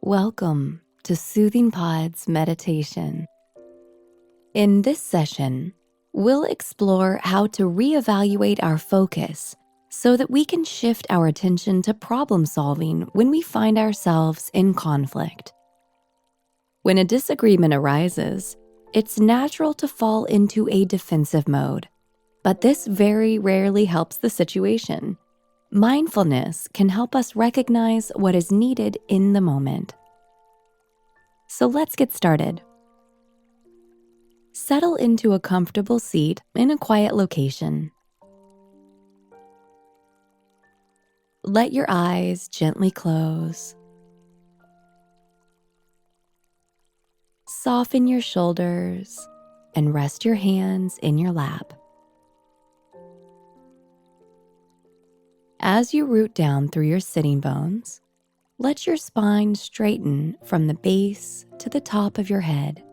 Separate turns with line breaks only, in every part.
Welcome to Soothing Pod's meditation. In this session, we'll explore how to reevaluate our focus so that we can shift our attention to problem solving when we find ourselves in conflict. When a disagreement arises, it's natural to fall into a defensive mode, but this very rarely helps the situation. Mindfulness can help us recognize what is needed in the moment. So let's get started. Settle into a comfortable seat in a quiet location. Let your eyes gently close. Soften your shoulders and rest your hands in your lap. As you root down through your sitting bones, let your spine straighten from the base to the top of your head.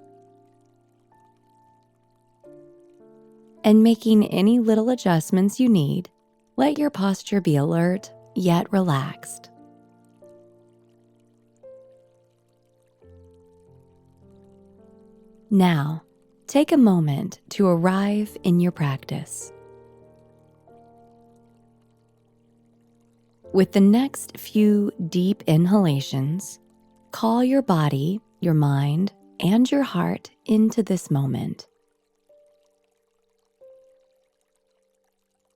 And making any little adjustments you need, let your posture be alert yet relaxed. Now, take a moment to arrive in your practice. With the next few deep inhalations, call your body, your mind, and your heart into this moment.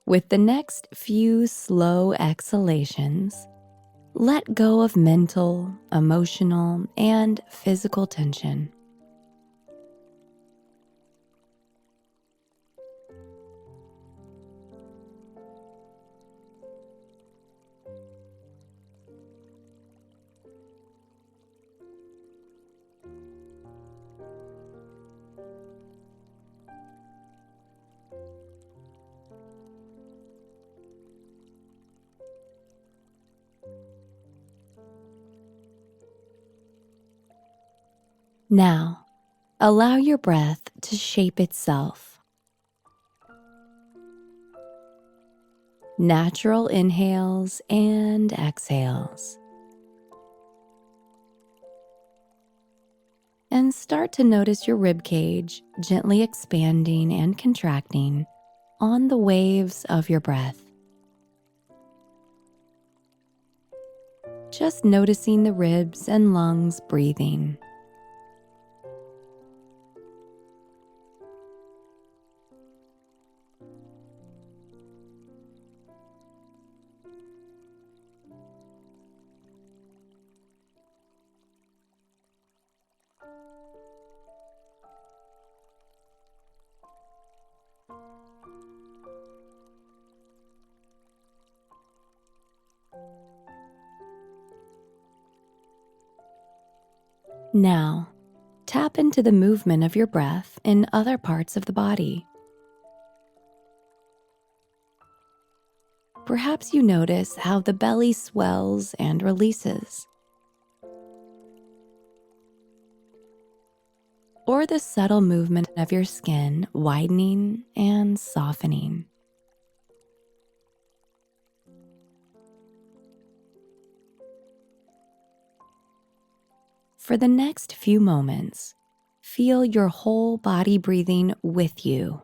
With the next few slow exhalations, let go of mental, emotional, and physical tension. Now, allow your breath to shape itself. Natural inhales and exhales. And start to notice your rib cage gently expanding and contracting on the waves of your breath. Just noticing the ribs and lungs breathing. Now, tap into the movement of your breath in other parts of the body. Perhaps you notice how the belly swells and releases, or the subtle movement of your skin widening and softening. For the next few moments, feel your whole body breathing with you.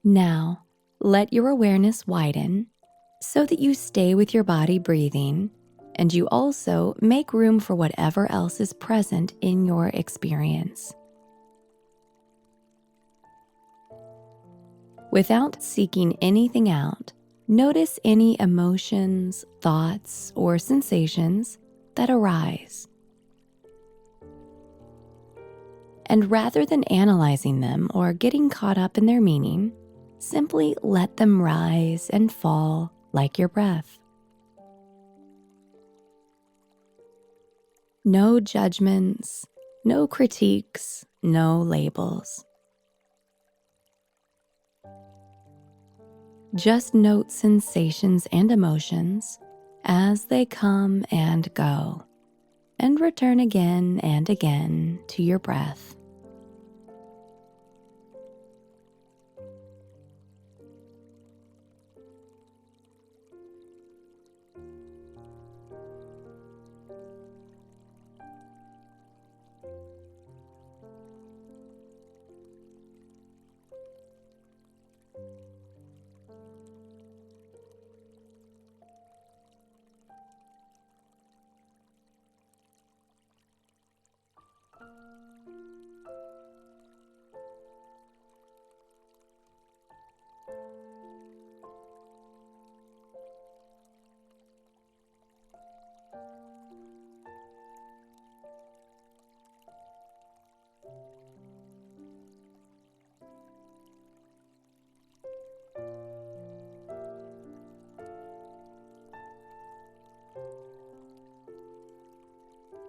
Now, let your awareness widen so that you stay with your body breathing and you also make room for whatever else is present in your experience. Without seeking anything out, notice any emotions, thoughts, or sensations that arise. And rather than analyzing them or getting caught up in their meaning, simply let them rise and fall like your breath. No judgments, no critiques, no labels. Just note sensations and emotions as they come and go, and return again and again to your breath.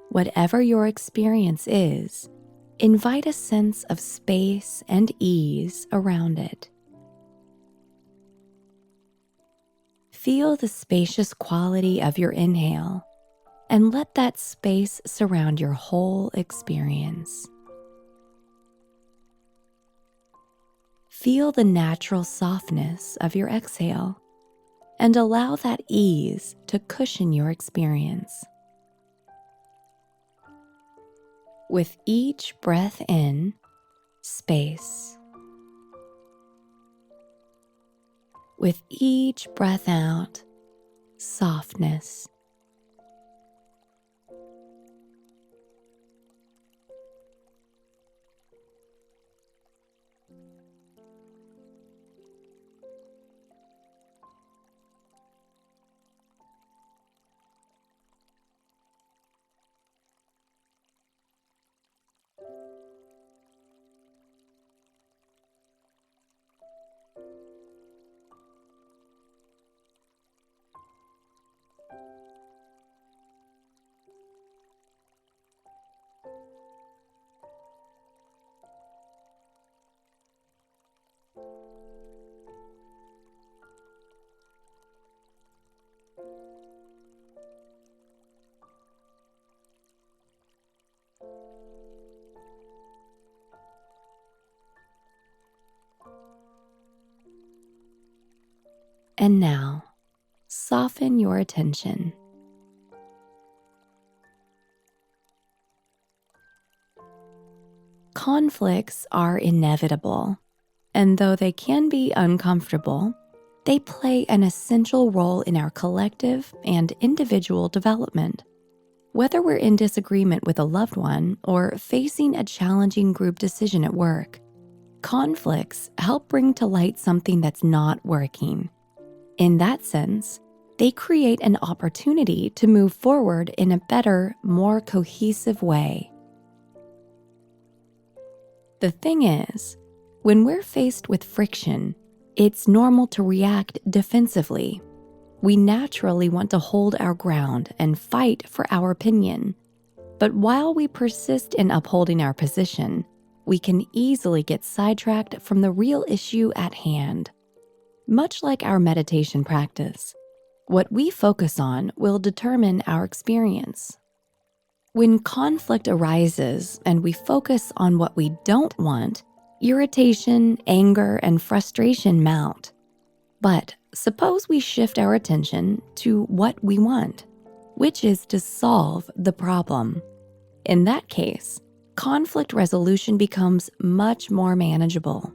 Whatever your experience is, invite a sense of space and ease around it. Feel the spacious quality of your inhale and let that space surround your whole experience. Feel the natural softness of your exhale and allow that ease to cushion your experience. With each breath in, space. With each breath out, softness. And now, soften your attention. Conflicts are inevitable, and though they can be uncomfortable, they play an essential role in our collective and individual development. Whether we're in disagreement with a loved one or facing a challenging group decision at work, conflicts help bring to light something that's not working. In that sense, they create an opportunity to move forward in a better, more cohesive way. The thing is, when we're faced with friction, it's normal to react defensively. We naturally want to hold our ground and fight for our opinion. But while we persist in upholding our position, we can easily get sidetracked from the real issue at hand. Much like our meditation practice, what we focus on will determine our experience. When conflict arises and we focus on what we don't want, irritation, anger, and frustration mount. But suppose we shift our attention to what we want, which is to solve the problem. In that case, conflict resolution becomes much more manageable.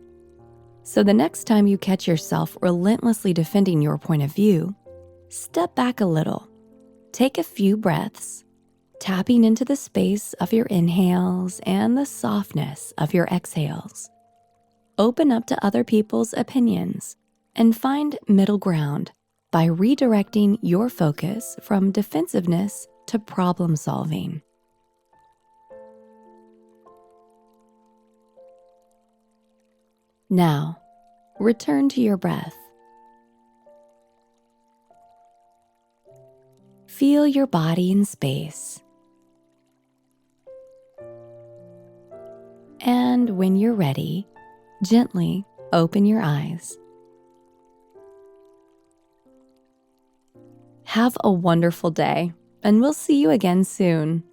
So the next time you catch yourself relentlessly defending your point of view, step back a little. Take a few breaths, tapping into the space of your inhales and the softness of your exhales. Open up to other people's opinions and find middle ground by redirecting your focus from defensiveness to problem solving. Now, return to your breath. Feel your body in space. And when you're ready, gently open your eyes. Have a wonderful day, and we'll see you again soon.